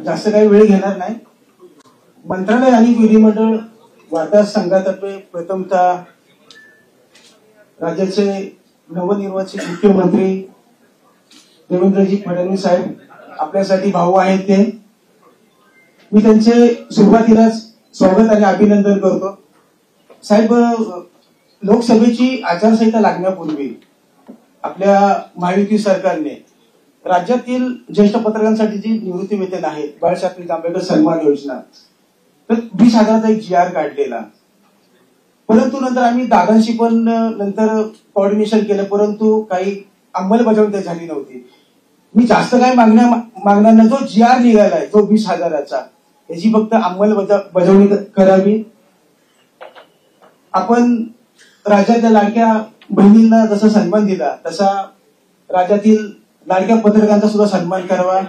जास्त काही वेळ घेणार नाही. मंत्रालय आणि विधिमंडळ वार्ता संघातर्फे प्रथमतः राज्याचे नवनिर्वाचित मुख्यमंत्री देवेंद्रजी फडणवीस साहेब आपल्यासाठी भाऊ आहेत ते. मी त्यांचे सुरुवातीलाच स्वागत आणि अभिनंदन करतो. साहेब, लोकसभेची आचारसंहिता लागण्यापूर्वी आपल्या महायुती सरकारने राज्यातील ज्येष्ठ पत्रकारांसाठी जी निवृत्ती वेतन आहे, बाळासाहेब आंबेडकर सन्मान योजना, तर 20,000चा एक GR काढलेला. परंतु नंतर आम्ही दादांशी पण नंतर कोऑर्डिनेशन केलं, परंतु काही अंमलबजावणी झाली नव्हती. मी जास्त काय मागणार नाही. जो GR निघालाय जो 20,000चा, याची फक्त अंमलबजावणी करावी. आपण राज्यातल्या लाडक्या बहिणींना जसा सन्मान दिला तसा राज्यातील लाडक्या पत्रकारांचा सुद्धा सन्मान करावा.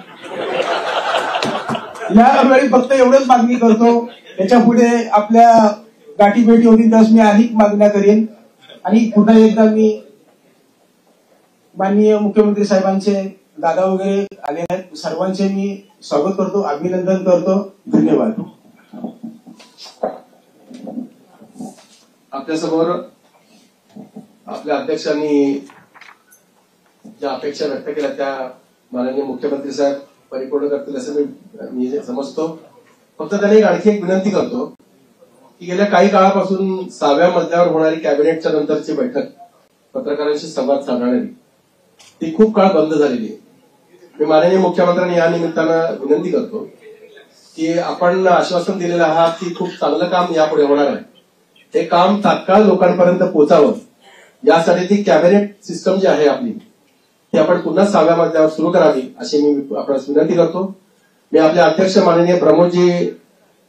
यावेळी फक्त एवढंच मागणी करतो. याच्या पुढे आपल्या गाठी भेटी होतील त्यावेळेस मी अधिक मागण्या करेन. आणि पुन्हा एकदा मी माननीय मुख्यमंत्री साहेबांचे, दादा वगैरे आले आहेत, सर्वांचे मी स्वागत करतो, अभिनंदन करतो. धन्यवाद. आपल्यासमोर आपल्या अध्यक्षांनी ज्या अपेक्षा व्यक्त केल्या त्या माननीय मुख्यमंत्री साहेब परिपूर्ण करतील असं मी समजतो. फक्त त्यांनी आणखी एक विनंती करतो की गेल्या काही काळापासून 6व्या मजल्यावर होणारी कॅबिनेटच्या नंतरची बैठक पत्रकारांशी संवाद साधणारी ती खूप काळ बंद झालेली आहे. मी माननीय मुख्यमंत्र्यांनी या निमित्तानं विनंती करतो की आपण आश्वासन दिलेलं आहात की खूप चांगलं काम यापुढे होणार आहे. हे काम तात्काळ लोकांपर्यंत पोहोचावं यासाठी ती कॅबिनेट सिस्टम जी आहे आपली ती आपण पुन्हा 6व्या मजल्यावर सुरू करावी अशी मी आपणास विनंती करतो. मी आपले अध्यक्ष माननीय प्रमोदजी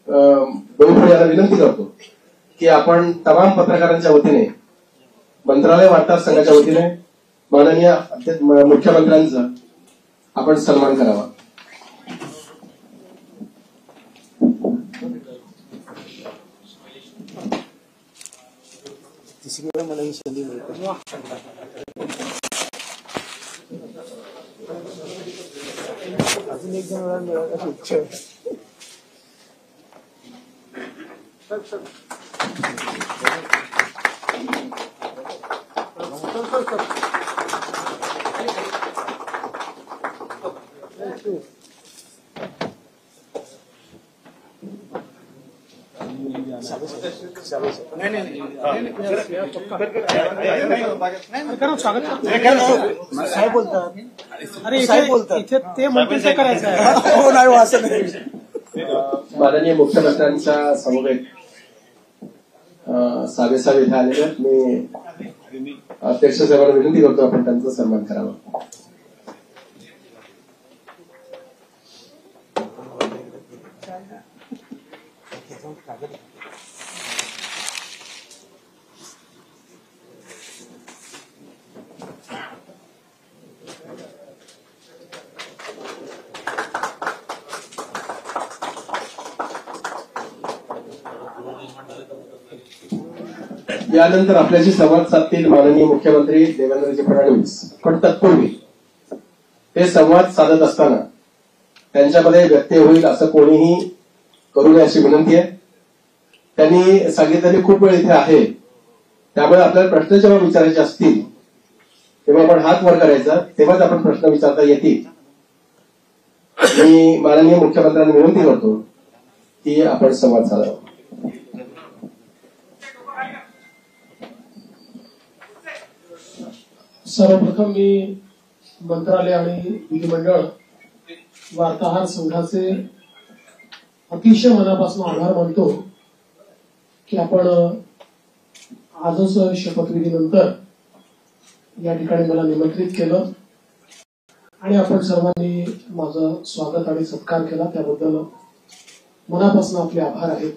डोईफळे यांना विनंती करतो की आपण तमाम पत्रकारांच्या वतीने, मंत्रालय वार्ताहर संघाच्या वतीने माननीय मुख्यमंत्र्यांचा आपण सन्मान करावा. मला ही संधी मिळते. अजून एक जण मिळायला इच्छा आहे. साहेब बोलतात. अरे साहेब बोलतात ते म्हणतील ते करायचं आहे. हो नाही असं नाही. माननीय मुख्यमंत्र्यांच्या समवेत साहेब इथे आलेले आहेत. मी अध्यक्ष साहेबांना विनंती करतो आपण त्यांचा सन्मान करावा. यानंतर आपल्याशी संवाद साधतील माननीय मुख्यमंत्री देवेंद्रजी फडणवीस. पण तत्पूर्वी ते संवाद साधत असताना त्यांच्यामध्ये व्यत्यय होईल असं कोणीही करू नये अशी विनंती आहे. त्यांनी सांगितलं खूप वेळ इथे आहे, त्यामुळे आपल्याला प्रश्न जेव्हा विचारायचे असतील तेव्हा आपण हात वर करायचा, तेव्हाच आपण प्रश्न विचारता येतील. मी माननीय मुख्यमंत्र्यांना विनंती करतो की आपण संवाद साधावा. सर्वप्रथम मी मंत्रालय आणि विधिमंडळ वार्ताहर संघाचे अतिशय मनापासून आभार मानतो की आपण आजच शपथविधीनंतर या ठिकाणी मला निमंत्रित केलं आणि आपण सर्वांनी माझं स्वागत आणि सत्कार केला. त्याबद्दल मनापासून आपले आभार आहेत.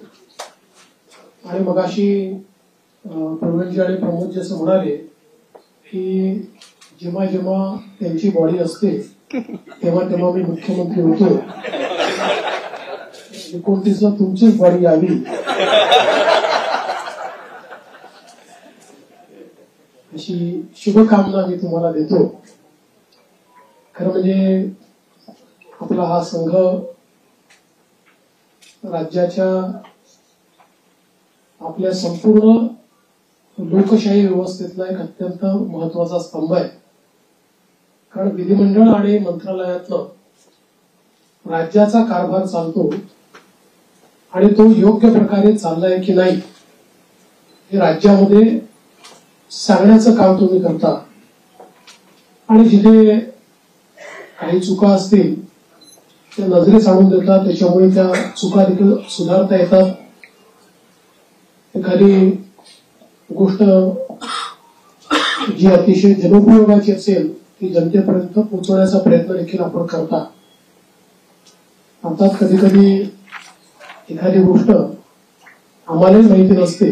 आणि मगाशी प्रवीणजी आणि प्रमोदजी असं म्हणाले की जेव्हा जेव्हा त्यांची बॉडी असते तेव्हा तेव्हा मी मुख्यमंत्री होतो, 29ला तुमचीच बॉडी यावी अशी शुभकामना मी तुम्हाला देतो. खरं म्हणजे आपला हा संघ राज्याच्या आपल्या संपूर्ण लोकशाही व्यवस्थेतला एक अत्यंत महत्वाचा स्तंभ आहे. कारण विधिमंडळ आणि मंत्रालयातलं राज्याचा कारभार चालतो आणि तो योग्य प्रकारे चाललाय की नाही हे राज्यामध्ये सांगण्याचं काम तुम्ही करता. आणि जिथे काही चुका असतील त्या नजरेस आणून देतात, त्याच्यामुळे त्या चुका देखील सुधारता येतात. एखादी गोष्ट जी अतिशय जनोपयोगाची असेल ती जनतेपर्यंत पोहोचवण्याचा प्रयत्न देखील आपण करता. अर्थात कधी कधी एखादी गोष्ट आम्हालाही माहिती नसते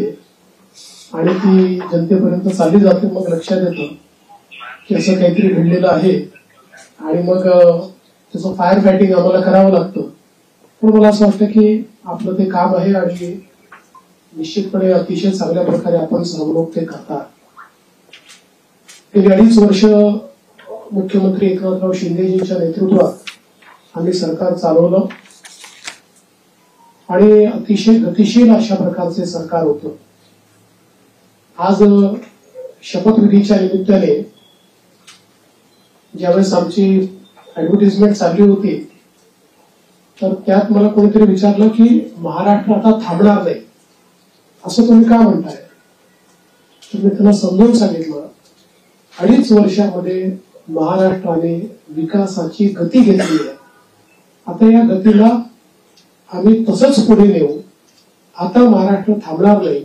आणि ती जनतेपर्यंत चालली जाते. मग लक्षात येतं की असं काहीतरी घडलेलं आहे आणि मग त्याचं फायर फायटिंग आम्हाला करावं लागतं. पण मला असं वाटतं की आपलं ते काम आहे आणि निश्चितपणे अतिशय चांगल्या प्रकारे आपण सर्व लोक ते करतात. गेली 2.5 वर्ष मुख्यमंत्री एकनाथराव शिंदेजींच्या नेतृत्वात आम्ही सरकार चालवलं आणि अतिशय गतिशील अशा प्रकारचे सरकार होतं. आज शपथविधीच्या निमित्ताने ज्यावेळेस आमची ऍडव्हर्टाइजमेंट चालली होती तर त्यात मला कोणीतरी विचारलं की महाराष्ट्र आता थांबणार नाही असं तुम्ही का म्हणताय. तर मी त्यांना समजावून सांगितलं 2.5 वर्षामध्ये महाराष्ट्राने विकासाची गती घेतली आहे. आता या गतीला आम्ही तसंच पुढे नेऊ. आता महाराष्ट्र थांबणार नाही.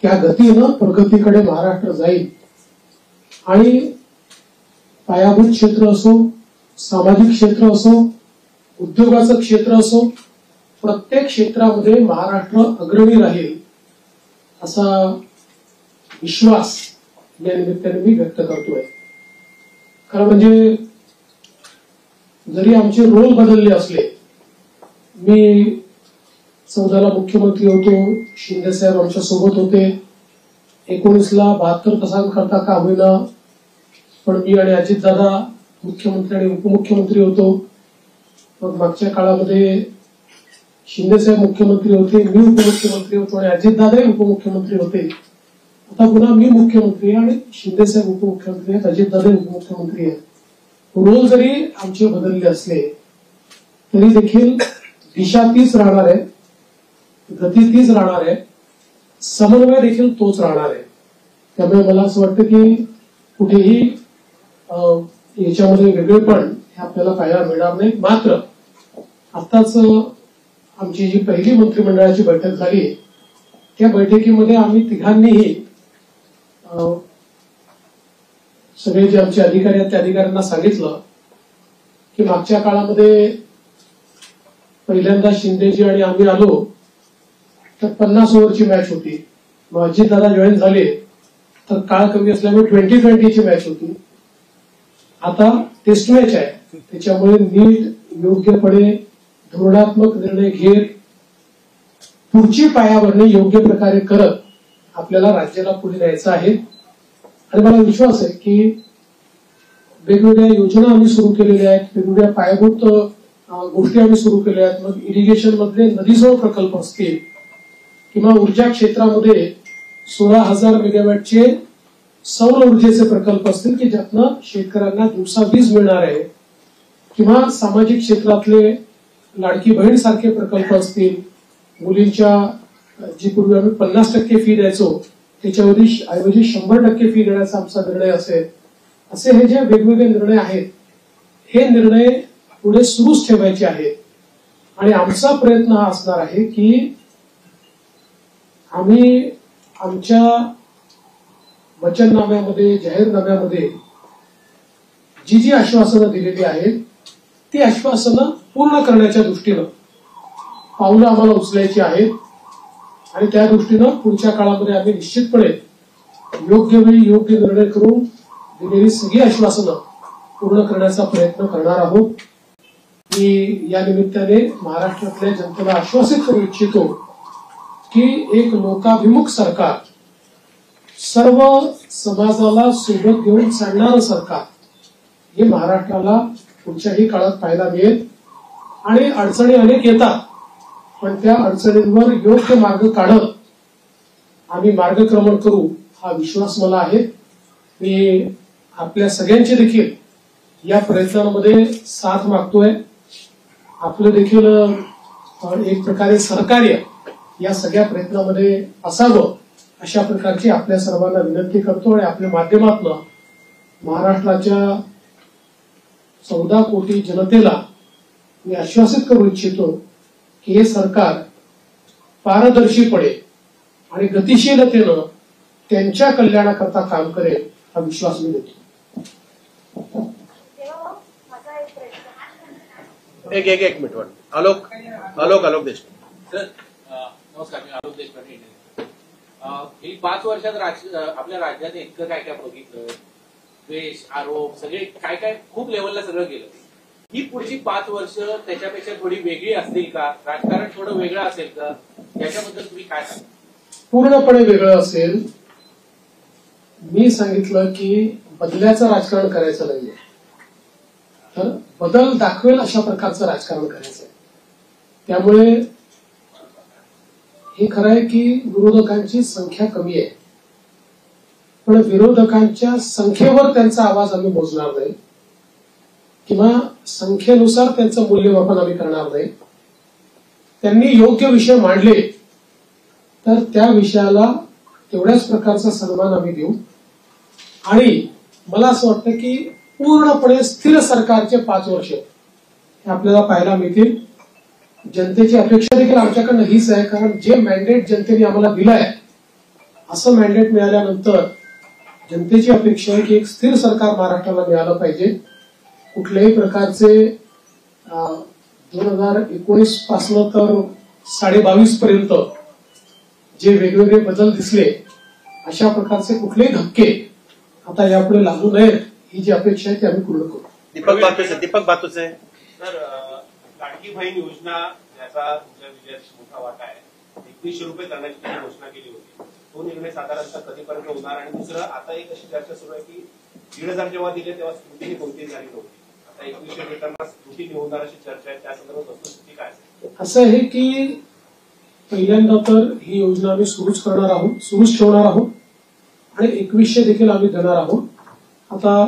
त्या गतीनं प्रगतीकडे महाराष्ट्र जाईल आणि पायाभूत क्षेत्र असो, सामाजिक क्षेत्र असो, उद्योगाचं क्षेत्र असो, प्रत्येक क्षेत्रामध्ये महाराष्ट्र अग्रणी राहील असा विश्वास या निमित्ताने मी व्यक्त करतोय. कारण म्हणजे जरी आमचे रोल बदलले असले, मी 14ला मुख्यमंत्री होतो, शिंदे साहेब आमच्या सोबत होते, 19ला 72 तासांकरता का होईना पण मी आणि अजितदादा मुख्यमंत्री आणि उपमुख्यमंत्री होतो. मग मागच्या काळामध्ये शिंदे साहेब मुख्यमंत्री होते, मी उपमुख्यमंत्री होतो आणि अजितदादाही उपमुख्यमंत्री होते. आता पुन्हा मी मुख्यमंत्री आणि शिंदे साहेब उपमुख्यमंत्री आहेत, अजितदादा उपमुख्यमंत्री आहेत. रोल जरी आमचे बदलले असले तरी देखील दिशा तीच राहणार आहे, गती तीच राहणार आहे, समन्वय देखील तोच राहणार आहे. त्यामुळे मला असं वाटतं की कुठेही याच्यामध्ये वेगळेपण हे आपल्याला पाहायला मिळणार नाही. मात्र आताच आमची जी पहिली मंत्रिमंडळाची बैठक झाली त्या बैठकीमध्ये आम्ही तिघांनीही सगळे जे आमचे अधिकारी आहेत त्या अधिकाऱ्यांना सांगितलं की मागच्या काळामध्ये पहिल्यांदा शिंदेजी आणि आम्ही आलो तर 50 ओव्हरची मॅच होती. मग अजितदादा जॉईन झाले तर काळ कमी असल्यामुळे 20-20ची मॅच होती. आता टेस्ट मॅच आहे, त्याच्यामुळे नीट योग्यपणे धोरणात्मक निर्णय घेत पुढची पायाभरणी योग्य प्रकारे करत आपल्याला राज्याला पुढे न्यायचं आहे. आणि मला विश्वास आहे की वेगवेगळ्या योजना आम्ही सुरू केलेल्या आहेत, वेगवेगळ्या पायाभूत गोष्टी आम्ही सुरू केल्या आहेत. मग इरिगेशन मधले नदीजोड प्रकल्प असतील किंवा ऊर्जा क्षेत्रामध्ये 16,000 मेगावॅटचे सौर ऊर्जेचे प्रकल्प असतील की ज्यातनं शेतकऱ्यांना दिवसा वीज मिळणार आहे, किंवा सामाजिक क्षेत्रातले लाडकी बहीण सारखे प्रकल्प असतील, मुलींच्या जी पूर्वी आम्ही 50% फी द्यायचो त्याच्याऐवजी 100% फी देण्याचा आमचा निर्णय असेल. असे हे जे वेगवेगळे निर्णय आहेत हे निर्णय पुढे सुरूच ठेवायचे आहेत. आणि आमचा प्रयत्न हा असणार आहे की आम्ही आमच्या वचननाम्यामध्ये, जाहीरनाम्यामध्ये जी जी आश्वासनं दिलेली आहेत ती आश्वासनं पूर्ण करण्याच्या दृष्टीनं पावलं आम्हाला उचलायची आहेत. आणि त्या दृष्टीनं पुढच्या काळामध्ये आम्ही निश्चितपणे योग्य वेळी योग्य निर्णय करून दिलेली सगळी आश्वासनं पूर्ण करण्याचा प्रयत्न करणार आहोत. मी या निमित्ताने महाराष्ट्रातल्या जनतेला आश्वासित करू इच्छितो की एक लोकाभिमुख सरकार, सर्व समाजाला सोबत घेऊन चालणारं सरकार हे महाराष्ट्राला पुढच्याही काळात पाहायला मिळेल. आणि अडचणी अनेक येतात, पण त्या अडचणींवर योग्य मार्ग काढत आम्ही मार्गक्रमण करू हा विश्वास मला आहे. मी आपल्या सगळ्यांची देखील या प्रयत्नांमध्ये साथ मागतोय. आपलं देखील एक प्रकारे सहकार्य या सगळ्या प्रयत्नामध्ये असावं अशा प्रकारची आपल्या सर्वांना विनंती करतो आणि आपल्या माध्यमातून महाराष्ट्राच्या 14 कोटी जनतेला मी आश्वासित करू इच्छितो की हे सरकार पारदर्शीपणे आणि गतिशीलतेनं त्यांच्या कल्याणाकरता काम करेल हा विश्वास मी देतो. एक मिनिट आलोक देशमुख. सर नमस्कार, मी आलोक देशपांडे. ही 5 वर्षात आपल्या राज्यात इतकं काय काय बघितलं, द्वेष, आरोप, सगळे काय काय खूप लेवलला सगळं गेलं. ही पुढची 5 वर्ष त्याच्यापेक्षा थोडी वेगळी असतील का? राजकारण थोडं वेगळं असेल का? याच्याबद्दल तुम्ही काय सांगा? पूर्णपणे वेगळं असेल. मी सांगितलं की बदल्याचं राजकारण करायचं नाहीये, तर बदल दाखवेल अशा प्रकारचं राजकारण करायचं आहे. त्यामुळे हे खरं आहे की विरोधकांची संख्या कमी आहे, पण विरोधकांच्या संख्येवर त्यांचा आवाज आम्ही मोजणार नाही किंवा संख्येनुसार त्यांचं मूल्यमापन आम्ही करणार नाही. त्यांनी योग्य विषय मांडले तर त्या विषयाला तेवढ्याच प्रकारचा सन्मान आम्ही देऊ. आणि मला असं वाटतं की पूर्णपणे स्थिर सरकारचे 5 वर्ष हे आपल्याला पाहायला मिळतील. जनतेची अपेक्षा देखील आमच्याकडनं हीच आहे, कारण जे मॅन्डेट जनतेने आम्हाला दिलंय असं मॅन्डेट मिळाल्यानंतर जनतेची अपेक्षा आहे की एक स्थिर सरकार महाराष्ट्राला मिळालं पाहिजे. कुठल्याही प्रकारचे 2019 पासून तर 22.5 पर्यंत जे वेगवेगळे बदल दिसले अशा प्रकारचे कुठलेही धक्के आता यापुढे लागू नयेत ही जी अपेक्षा आहे ती आम्ही पूर्ण करू. दीपक बातुसे. सर, लाडकी बहीण योजना याचा तुमच्या विजयात मोठा वाटा आहे. 2100 रुपये करण्याची तुम्ही घोषणा केली होती. तो निर्णय साधारणतः कधीपर्यंत होणार? आणि दुसरं, आता एक अशी चर्चा सुरू आहे की 1,500 जेव्हा दिले तेव्हा स्क्रुटिनी कोणतीही झाली नव्हती. आता 2100 देताना स्क्रुटिनी होणार अशी चर्चा आहे. त्या संदर्भात वस्तुस्थिती काय असेल? असं आहे की पहिल्यांदा तर ही योजना आम्ही सुरूच ठेवणार आहोत आणि 2100 देखील आम्ही देणार आहोत. आता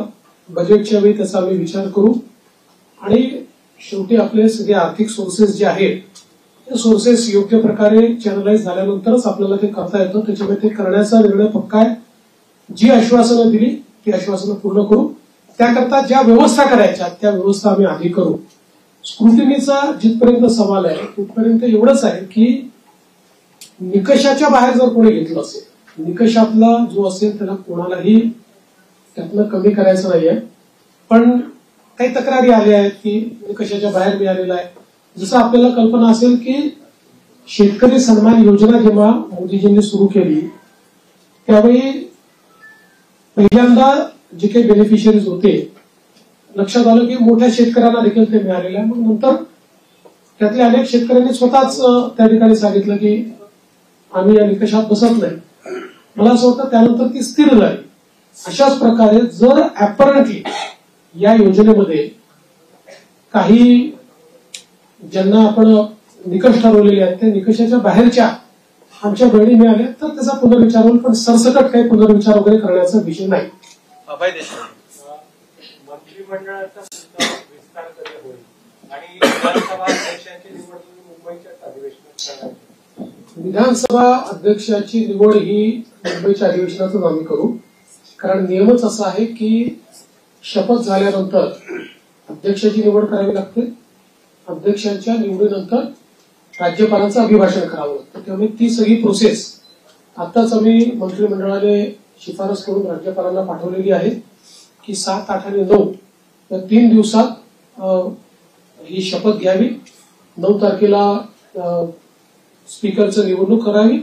बजेटच्या वेळी त्याचा आम्ही विचार करू आणि शेवटी आपले सगळे आर्थिक सोर्सेस जे आहेत ते सोर्सेस योग्य प्रकारे चॅनलाइज झाल्यानंतरच आपल्याला ते करता येतं. त्याच्यामुळे ते करण्याचा निर्णय पक्का आहे. जी आश्वासनं दिली ती आश्वासनं पूर्ण करू. त्याकरता ज्या व्यवस्था करायच्या त्या व्यवस्था आम्ही आधी करू. स्क्रुटिनीचा जिथपर्यंत सवाल आहे तिथपर्यंत एवढंच आहे की निकषाच्या बाहेर जर कोणी घेतलं असेल, निकषातला जो असेल त्याला कोणालाही त्यातनं कमी करायचं नाहीये. पण काही तक्रारी आल्या आहेत की निकषाच्या बाहेर मिळालेला आहे. जसं आपल्याला कल्पना असेल की शेतकरी सन्मान योजना जेव्हा मोदीजींनी सुरू केली त्यावेळी पहिल्यांदा जे काही बेनिफिशियरीज होते लक्षात आलं की मोठ्या शेतकऱ्यांना देखील ते मिळालेलं आहे. मग नंतर त्यातल्या अनेक शेतकऱ्यांनी स्वतःच त्या ठिकाणी सांगितलं की आम्ही या निकषात बसत नाही. मला असं वाटतं त्यानंतर ती स्थिर झाली. अशाच प्रकारे जर ऍपरंटली या योजनेमध्ये काही ज्यांना आपण निकष ठरवलेले आहेत त्या निकषाच्या बाहेरच्या आमच्या बहिणी मिळाल्या तर त्याचा पुनर्विचार होईल, पण सरसकट काही पुनर्विचार वगैरे करण्याचा विषय नाही. मंत्रिमंडळाचा विस्तार कधी होईल आणि विधानसभा अध्यक्षांची निवड मुंबईच्या अधिवेशनात करायची? विधानसभा अध्यक्षाची निवड ही मुंबईच्या अधिवेशनातून आम्ही करू, कारण नियमच असा आहे की शपथ झाल्यानंतर अध्यक्षाची निवड करावी लागते. अध्यक्षांच्या निवडीनंतर राज्यपालांचं अभिभाषण करावं लागतं. त्यामुळे ती सगळी प्रोसेस आताच आम्ही मंत्रिमंडळाने शिफारस करून राज्यपालांना पाठवलेली आहे की 7, 8 आणि 9 या 3 दिवसात ही शपथ घ्यावी. 9 तारखेला स्पीकरचं निवडणूक करावी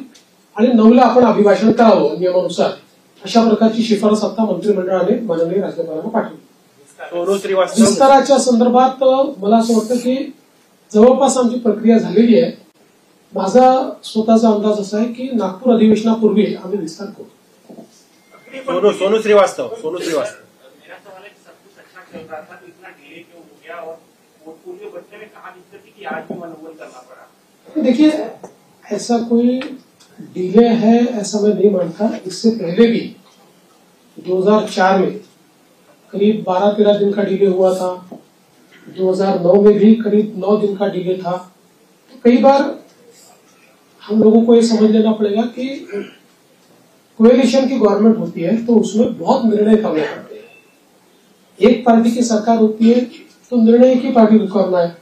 आणि 9ला आपण अभिभाषण करावं नियमानुसार. अशा प्रकारची शिफारस आता मंत्रिमंडळाने माननीय राज्यपालांना पाठवली. विस्ताराच्या संदर्भात मला असं वाटतं की जवळपास आमची प्रक्रिया झालेली आहे. माझा स्वतःचा अंदाज असा आहे की नागपूर अधिवेशनापूर्वी आम्ही विस्तार करू. सोनू श्रीवास्तव. मेरा सवाल है कि सब कुछ अच्छा चल रहा था तो इतना डिले क्यों हो गया? और पूर्व बच्चे ने कहा दिक्कत थी कि आज भी मनोबल करना पड़ा. देखिए, ऐसा कोई डिले है ऐसा मैं नहीं मानता। इससे पहले भी 2004 में करीब 12-13 दिन का डिले हुआ था, 2009 में भी करीब 9 दिन का डिले था। तो कई बार हम लोगों को ये समझ लेना पड़ेगा कि कोएलिशन की गवर्नमेंट होती है तो उसमें बहुत निर्णय करने पड़ते हैं। एक पार्टी की सरकार होती है तो निर्णय एक ही पार्टी को करना है।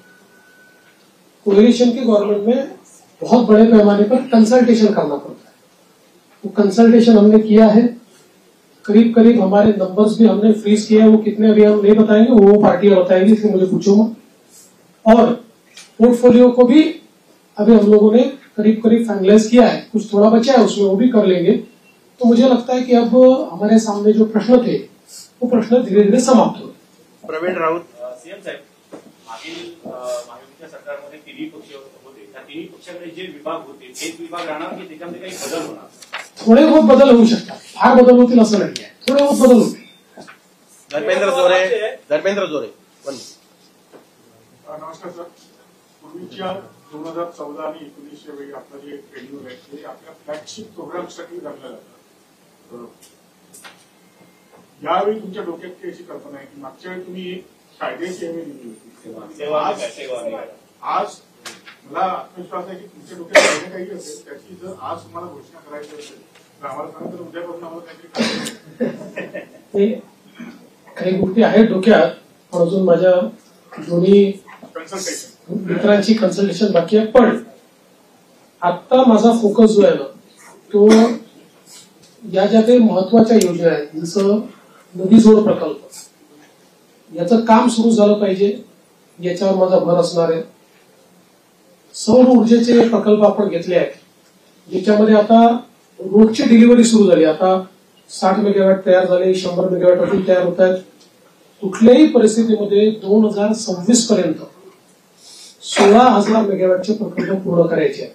कोएलिशन की गवर्नमेंट में बहुत बड़े पैमाने पर कंसल्टेशन करना पड़ता है। वो कंसल्टेशन हमने किया है, करीब करीब हमारे नंबर्स भी हमने फ्रीज किया है। वो कितने अभी हम नहीं बताएंगे, वो पार्टियां बताएंगी, इसलिए मुझे पूछूंगा। और पोर्टफोलियो को भी अभी हम लोगों ने करीब करीब फाइनलाइज किया है, कुछ थोड़ा बचा है उसमें, वो भी कर लेंगे। तो मुझे लगता है कि अब हमारे सामने जो प्रश्न थे वो प्रश्न धीरे धीरे समाप्त हो। प्रवीण राऊत. सीएम साहेब, मागील महायुतीच्या सरकारमध्ये तिन्ही पक्ष होते. त्या तिन्ही पक्षाकडे जे विभाग होते तेच विभाग राहणार की त्याच्यामध्ये काही बदल होणार? थोडे बहुत बदल होऊ शकतात, फार बदल होतील असं नाही आहे, थोडे बहुत बदल होतील. धर्मेंद्र जोरे. नमस्कार सर. पूर्वीच्या 2014 आणि 19 वेळी आपलं जे शेड्यूल आहे ते आपल्या फ्लॅगशिप प्रोग्रामसाठी धरलं जातं. यावेळी तुमच्या डोक्यात काही अशी कल्पना आहे की मागच्या वेळी तुम्ही एक कायद्याची हमी दिली होती. आज मला आत्मविश्वास आहे की तुमच्या डोक्यात काही काही असेल त्याची जर आज तुम्हाला घोषणा करायची असेल तर आम्हाला सांगा, तर उद्यापासून आम्हाला काहीतरी काही गोष्टी आहेत डोक्यात, पण अजून माझ्या दोन्ही कन्सल्टेशन मित्रांची कन्सल्टेशन बाकी आहे. पण आता माझा फोकस जो आहे ना तो या ज्या काही महत्वाच्या योजना आहेत, जसं नदी जोड प्रकल्प, याचं काम सुरू झालं पाहिजे, याच्यावर माझा भर असणार आहे. सौर ऊर्जेचे प्रकल्प आपण घेतले आहेत, ज्याच्यामध्ये आता रोजची डिलिव्हरी सुरू झाली. आता 60 मेगावॅट तयार झाले, 100 मेगावॅट अजून तयार होत आहेत. कुठल्याही परिस्थितीमध्ये 2026 पर्यंत 16,000 मेगावॅटचे प्रकल्प पूर्ण करायचे आहेत.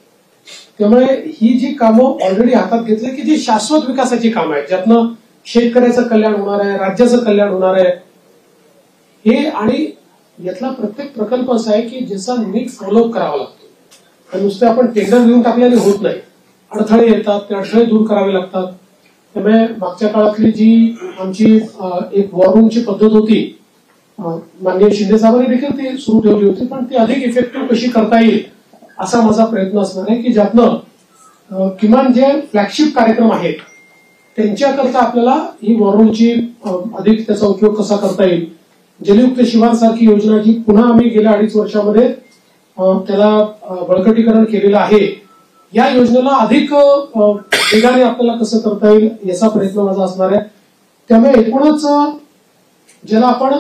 त्यामुळे ही जी कामं ऑलरेडी हातात घेतली की जी शाश्वत विकासाची कामं आहेत, ज्यातनं शेतकऱ्याचं कल्याण होणार आहे, राज्याचं कल्याण होणार आहे, हे आणि यातला प्रत्येक प्रकल्प असा आहे की ज्याचा नीट फॉलोअप करावा लागतो. आणि नुसते आपण टेंडर घेऊन टाकल्याने होत नाही, अडथळे येतात, ते अडथळे दूर करावे लागतात. त्यामुळे मागच्या काळातली जी आमची एक वॉर रूमची पद्धत होती, माननीय शिंदे साहेबांनी देखील ती सुरू ठेवली होती, पण ती अधिक इफेक्टिव्ह कशी करता येईल असा माझा प्रयत्न असणार आहे की ज्यातनं किमान जे फ्लॅगशिप कार्यक्रम आहेत त्यांच्याकरता आपल्याला ही वॉर रूमची अधिक त्याचा उपयोग कसा करता येईल. जलयुक्त शिवार सारखी योजना जी पुन्हा आम्ही गेल्या 2.5 वर्षामध्ये त्याला बळकटीकरण केलेलं आहे, या योजनेला अधिक वेगाने आपल्याला कसं करता येईल याचा प्रयत्न माझा असणार आहे. त्यामुळे एकूणच ज्याला आपण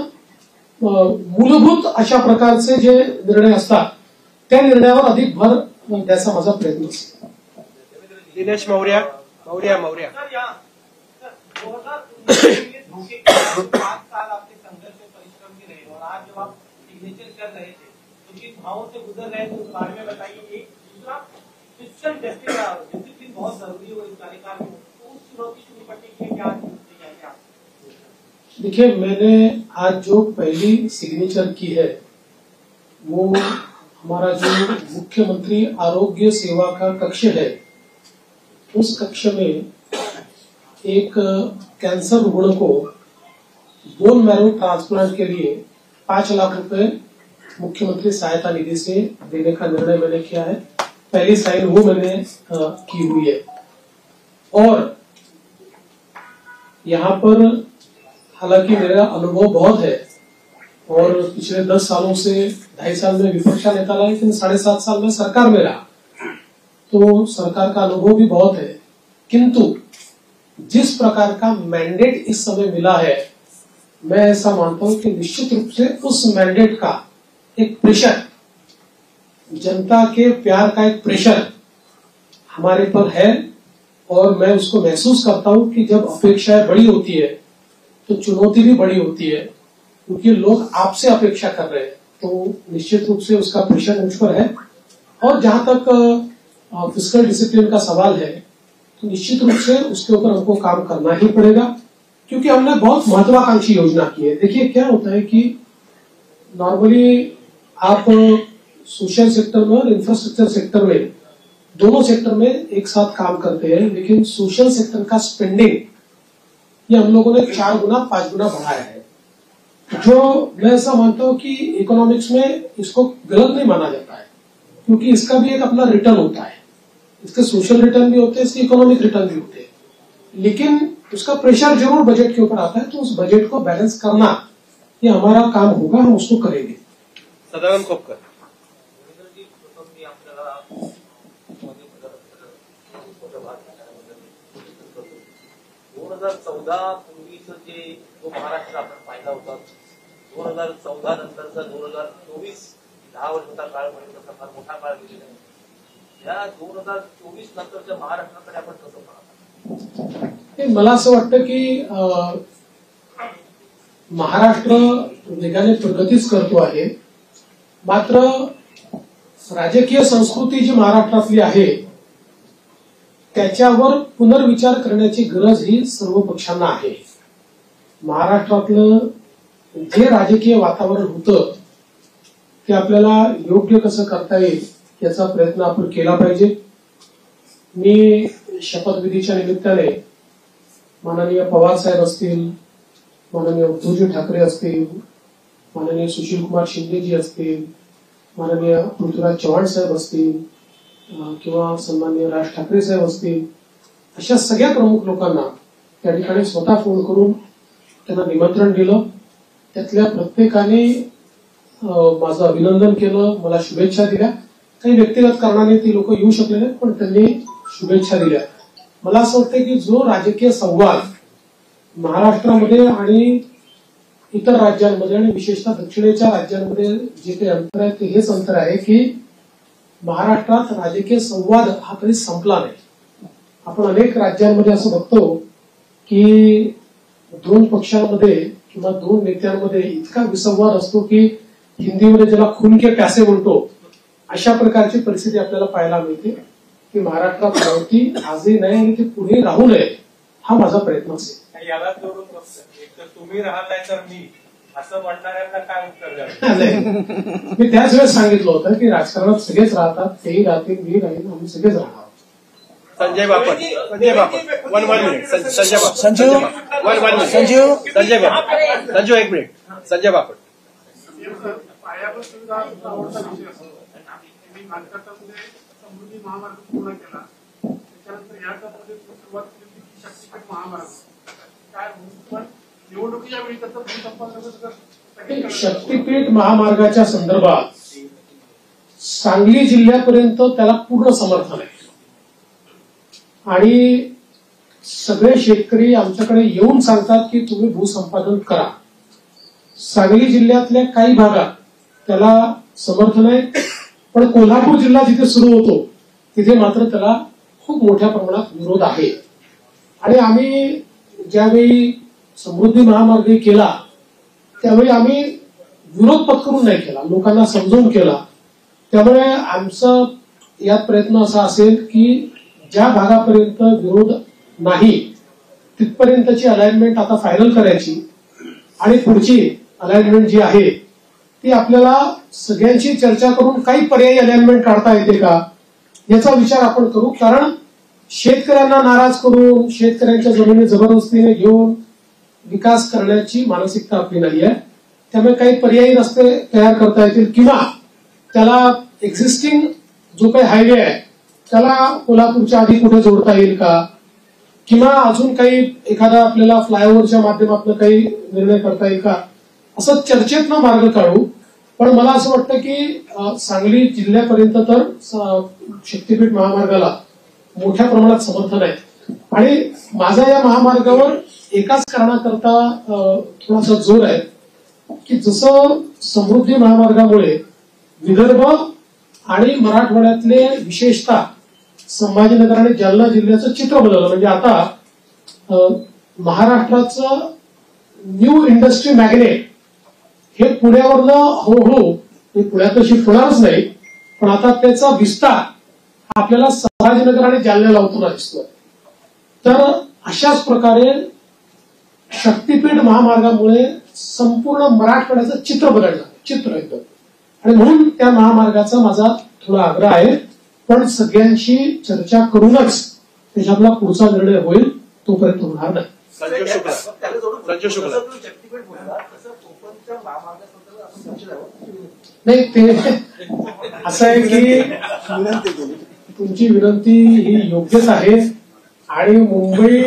मूलभूत अशा प्रकारचे जे निर्णय असतात त्या निर्णयावर अधिक भर द्यायचा माझा प्रयत्न असतो. दिनेश मौर्या. 5 साल आपके संघर्ष और परिश्रम के रहे और आज जब आप सिग्नेचर कर रहे थे तो किन भावों से गुजर रहे थे उस बारे में बताइए. एक दूसरा फिजिकल डिसिप्लिन बहुत जरूरी हो इस कार्यकाल में, तो उस चुनौती से निपटने के लिए क्या तैयारी आप? देखिए, मैंने आज जो पहली सिग्नेचर की है वो हमारा जो मुख्यमंत्री आरोग्य सेवा का कक्ष है, उस कक्ष में एक कैंसर रुग्ण को बोन मैरो ट्रांसप्लांट के लिए 5 लाख रुपए मुख्यमंत्री सहायता निधि से देने का निर्णय मैंने किया है. पहली साइन वो मैंने की हुई है. और यहाँ पर हालांकि मेरा अनुभव बहुत है और पिछले 10 सालों से 2.5 साल में विपक्ष का नेता रहा, लेकिन 7.5 साल में सरकार में रहा, तो सरकार का अनुभव भी बहुत है. किंतु जिस प्रकार का मैंडेट इस समय मिला है, मैं ऐसा मानता हूं कि निश्चित रूप से उस मैंडेट का एक प्रेशर, जनता के प्यार का एक प्रेशर हमारे पर है. और मैं उसको महसूस करता हूं कि जब अपेक्षाएं बड़ी होती है तो चुनौती भी बड़ी होती है, क्योंकि लोग आपसे अपेक्षा कर रहे हैं. तो निश्चित रूप से उसका प्रेशर मुझ पर है. और जहां तक फिस्कल डिसिप्लिन का सवाल है, तो निश्चित रूप से उसके ऊपर हमको काम करना ही पड़ेगा, क्योंकि हमने बहुत महत्वाकांक्षी योजना की है. देखिए, क्या होता है कि नॉर्मली आप सोशल सेक्टर में और इंफ्रास्ट्रक्चर सेक्टर में, दोनों सेक्टर में एक साथ काम करते हैं, लेकिन सोशल सेक्टर का स्पेंडिंग ये हम लोगों ने 4 गुना 5 गुना बढ़ाया है, जो मैं ऐसा मानता हूं कि इकोनॉमिक्स में इसको गलत नहीं माना जाता है, क्योंकि इसका भी एक अपना रिटर्न होता है, इसके सोशल रिटर्न भी होते हैं, इसके इकोनॉमिक रिटर्न भी होते हैं, लेकिन उसका प्रेशर जरूर बजट के ऊपर आता है, तो उस बजट को बैलेंस करना ये हमारा काम होगा, हम उसको करेंगे। सदानंद खोपकर. पूर्वीचं जे जो महाराष्ट्र आपण पाहिला होता, 2014 नंतरचा 2024 10 वर्षाचा काळ म्हणजे तसा फार मोठा काळ गेलेला आहे. या 2024 नंतरच्या महाराष्ट्राकडे आपण कसं पाहता? मला असं वाटतं की महाराष्ट्र वेगाने प्रगतीच करतो आहे, मात्र राजकीय संस्कृती जी महाराष्ट्रातली आहे त्याच्यावर पुनर्विचार करण्याची गरज ही सर्व पक्षांना आहे. महाराष्ट्रातलं जे राजकीय वातावरण होतं ते आपल्याला योग्य कसं करता येईल याचा प्रयत्न आपण केला पाहिजे. मी शपथविधीच्या निमित्ताने माननीय पवार साहेब असतील, माननीय उद्धवजी ठाकरे असतील, माननीय सुशीलकुमार शिंदेजी असतील, माननीय पृथ्वीराज चव्हाण साहेब असतील किंवा सन्माननीय राज ठाकरे साहेब असतील, अशा सगळ्या प्रमुख लोकांना त्या ठिकाणी स्वतः फोन करून त्यांना निमंत्रण दिलं. त्यातल्या प्रत्येकाने माझं अभिनंदन केलं, मला शुभेच्छा दिल्या. काही व्यक्तिगत कारणाने ती लोक येऊ शकले नाहीत, पण त्यांनी शुभेच्छा दिल्या. मला असं वाटतं की जो राजकीय संवाद महाराष्ट्रामध्ये आणि इतर राज्यांमध्ये आणि विशेषतः दक्षिणेच्या राज्यांमध्ये जे काही अंतर आहे ते हेच अंतर आहे की महाराष्ट्रात राजकीय संवाद हा कधी संपला नाही. आपण अनेक राज्यांमध्ये असं बघतो की 2 पक्षांमध्ये किंवा 2 नेत्यांमध्ये इतका विसंवाद असतो की हिंदीमध्ये ज्याला खून के प्यासे म्हणतो अशा प्रकारची परिस्थिती आपल्याला पाहायला मिळते. की महाराष्ट्रात नव्हती, आजही नाही आणि ती पुढे राहू नये हा माझा प्रयत्न असेल. याला जोडून एक तर तुम्ही राहताय तर मी असं म्हणणाऱ्यांना काय उत्तर द्यावं? मी त्याच वेळेस सांगितलं होतं की राजकारणात सगळेच राहतात, तेही राहतील, मी राहील, आम्ही सगळेच राहणार. संजय बापट. One minute. संजय बापट. संजू एक मिनिट. संजय बापट. पायाभूत सुविधा आवडता विषय असतो. मी महाराष्ट्रामध्ये समृद्धी महामार्ग पूर्ण केला, त्याच्यानंतर याच्या सुरुवात केली शक्तीपीठ महामार्ग. काय पण निवडणुकीच्या वेळी त्याचं भूसंपादन शक्तीपीठ महामार्गाच्या संदर्भात सांगली जिल्ह्यापर्यंत त्याला पूर्ण समर्थन आहे आणि सगळे शेतकरी आमच्याकडे येऊन सांगतात की तुम्ही भूसंपादन करा. सांगली जिल्ह्यातल्या काही भागात त्याला समर्थन आहे, पण कोल्हापूर जिल्हा जिथे सुरू होतो तिथे मात्र त्याला खूप मोठ्या प्रमाणात विरोध आहे. आणि आम्ही ज्यावेळी समृद्धी महामार्ग केला त्यावेळी आम्ही विरोध पत्करून नाही केला, लोकांना समजून केला. त्यामुळे आमचा यात प्रयत्न असा असेल की ज्या भागापर्यंत विरोध नाही तिथपर्यंतची अलाइनमेंट आता फायनल करायची आणि पुढची अलाइनमेंट जी आहे ती आपल्याला सगळ्यांची चर्चा करून काही पर्यायी अलाइनमेंट काढता येते का याचा विचार आपण करू. कारण शेतकऱ्यांना नाराज करून शेतकऱ्यांच्या जमिनी जबरदस्तीने घेऊन विकास करण्याची मानसिकता आपली नाही आहे. त्यामुळे काही पर्यायी रस्ते तयार करता येतील किंवा त्याला एक्झिस्टिंग जो काही हायवे आहे त्याला कोल्हापूरच्या आधी कुठे जोडता येईल का, किंवा अजून काही एखादा आपल्याला फ्लायओव्हरच्या माध्यमातून काही निर्णय करता येईल का, असं चर्चेतनं मार्ग काढू. पण मला असं वाटतं की सांगली जिल्ह्यापर्यंत तर शक्तीपीठ महामार्गाला मोठ्या प्रमाणात समर्थन आहे आणि माझा या महामार्गावर एकाच कारणाकरता थोडासा जोर आहे की जसं समृद्धी महामार्गामुळे विदर्भ आणि मराठवाड्यातले विशेषतः संभाजीनगर आणि जालना जिल्ह्याचं चित्र बदललं. म्हणजे आता महाराष्ट्राचं न्यू इंडस्ट्री मॅग्नेट हे पुण्यावरनं हळूहळू पुण्यात शिफ्ट होणारच नाही, पण आता त्याचा विस्तार आपल्याला संभाजीनगर आणि जालन्याला होताना दिसतोय. तर अशाच प्रकारे शक्तीपीठ महामार्गामुळे संपूर्ण मराठवाड्याचं चित्र बदललं, चित्र एकदम. आणि म्हणून त्या महामार्गाचा माझा थोडा आग्रह आहे. पण सगळ्यांशी चर्चा करूनच त्याच्यातला पुढचा निर्णय होईल, तोपर्यंत होणार नाही. नाही, ते असं आहे की तुमची विनंती ही योग्यच आहे आणि मुंबई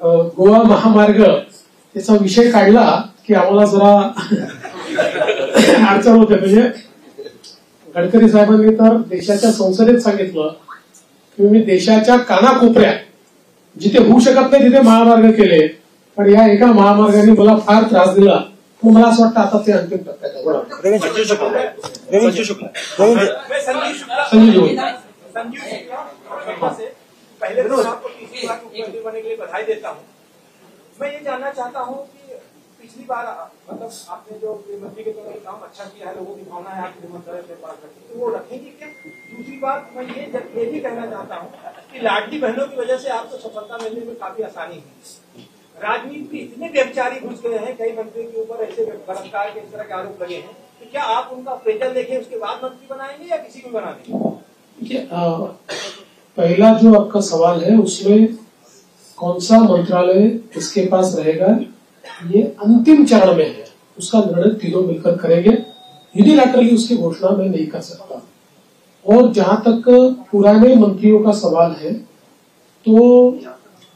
गोवा महामार्ग याचा विषय काढला की आम्हाला जरा अडचण होते. म्हणजे गडकरी साहेबांनी तर देशाच्या संसदेत सांगितलं की मी देशाच्या कानाकोपऱ्यात जिथे होऊ शकत नाही तिथे महामार्ग केले, पण या एका महामार्गाने मला फार त्रास दिला. मग मला असं वाटतं आता ते अंतिम टप्प्यात आहे. संजीव शुक्ला, पहले तो आपको तीसरी बार मुख्यमंत्री बनने के लिए बधाई देता हूँ. मैं ये जानना चाहता हूँ कि पिछली बार मतलब आपने जो गृहमंत्री के तौर पर काम अच्छा किया है, लोगों की भावना है आपके मंत्रालय से पास करती, तो वो रखेंगे क्या? दूसरी बात मैं ये भी कहना चाहता हूँ कि लाडली बहनों की वजह से आपको सफलता मिलने में काफी आसानी हुई. राजनीति में इतने व्यभिचारी घुस गए हैं, कई मंत्रियों के ऊपर ऐसे बलात्कार के इस तरह के आरोप लगे हैं, तो क्या आप उनका पेजल देखें उसके बाद मंत्री बनाएंगे या किसी को बना देंगे? पहला जो आपका सवाल है उसमें कौन सा मंत्रालय किसके पास रहेगा, ये अंतिम चरण में है. उसका निर्णय तीनों मिलकर करेंगे. यूनिलैटरली उसकी घोषणा मैं नहीं कर सकता. और जहां तक पुराने मंत्रियों का सवाल है तो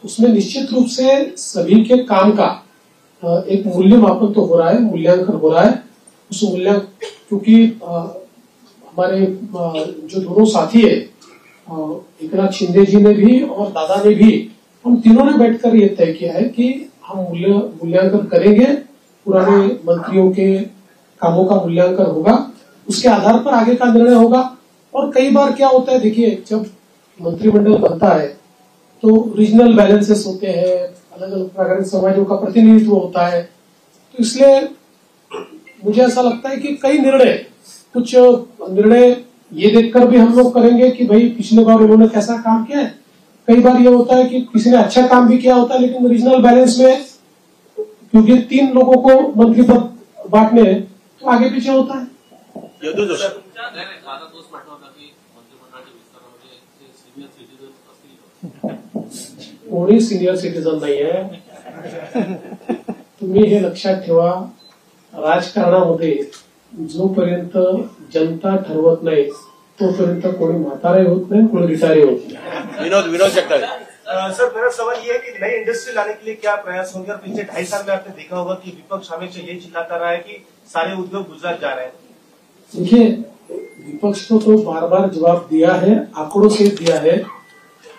उसमें निश्चित रूप से सभी के काम का एक मूल्यमापन तो हो रहा है, मूल्यांकन हो रहा है. उस मूल्यांकन क्योंकि हमारे जो दोनों साथी है एकनाथ शिंदे जी ने भी और दादा ने भी, हम तीनों ने बैठकर ये तय किया है कि हम मूल्यांकन करेंगे, पुराने मंत्रियों के कामों का मूल्यांकन होगा, उसके आधार पर आगे का निर्णय होगा. और कई बार क्या होता है, देखिए जब मंत्रिमंडल बनता है तो रीजनल बैलेंसेस होते हैं, अलग अलग प्रकार के समाजों का प्रतिनिधित्व होता है. तो इसलिए मुझे ऐसा लगता है कि कई कुछ निर्णय ये देखकर भी हम लोग करेंगे कि भाई पिछले बार उन्होंने कैसा काम किया है. कई बार ये होता है कि किसी ने अच्छा काम भी किया होता है लेकिन रीजनल बैलेंस में क्योंकि 3 लोगों को मंत्री पद बांटने हैं तो आगे पीछे होता है. कोणी सिनियर सिटीजन नाही आहे. तुम्ही हे लक्षात ठेवा, राजकारणामध्ये जोपर्यंत जनता ठरवत नाही तोपर्यंत कोणी म्हातारे होत नाही, कोणी रिटायर होत नाही. विनोद जगताप सर, मेरा सवाल ये है कि नई इंडस्ट्री लाने के लिए क्या प्रयास होंगे? और पिछले 2.5 साल में आपने देखा होगा कि विपक्ष हमेशा ये चिल्लाता रहा है कि सारे उद्योग गुजरात जा रहे हैं. देखिए विपक्ष को तो बार बार जवाब दिया है, आंकड़ों से दिया है.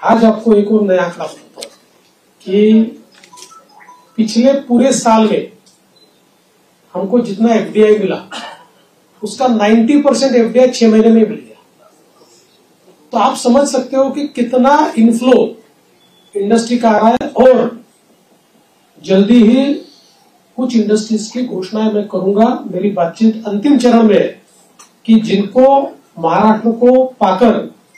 आज आपको एक और नया आंकड़ा बताता हूं कि पिछले पूरे साल में हमको जितना एफडीआई मिला उसका 90% एफडीआई 6 महीने में मिल गया. तो आप समझ सकते हो कि कितना इनफ्लो इंडस्ट्री का आ रहा है. और जल्दी ही कुछ इंडस्ट्रीज की घोषणा मैं करूंगा. मेरी बातचीत अंतिम चरण में है कि जिनको महाराष्ट्र को पाकर,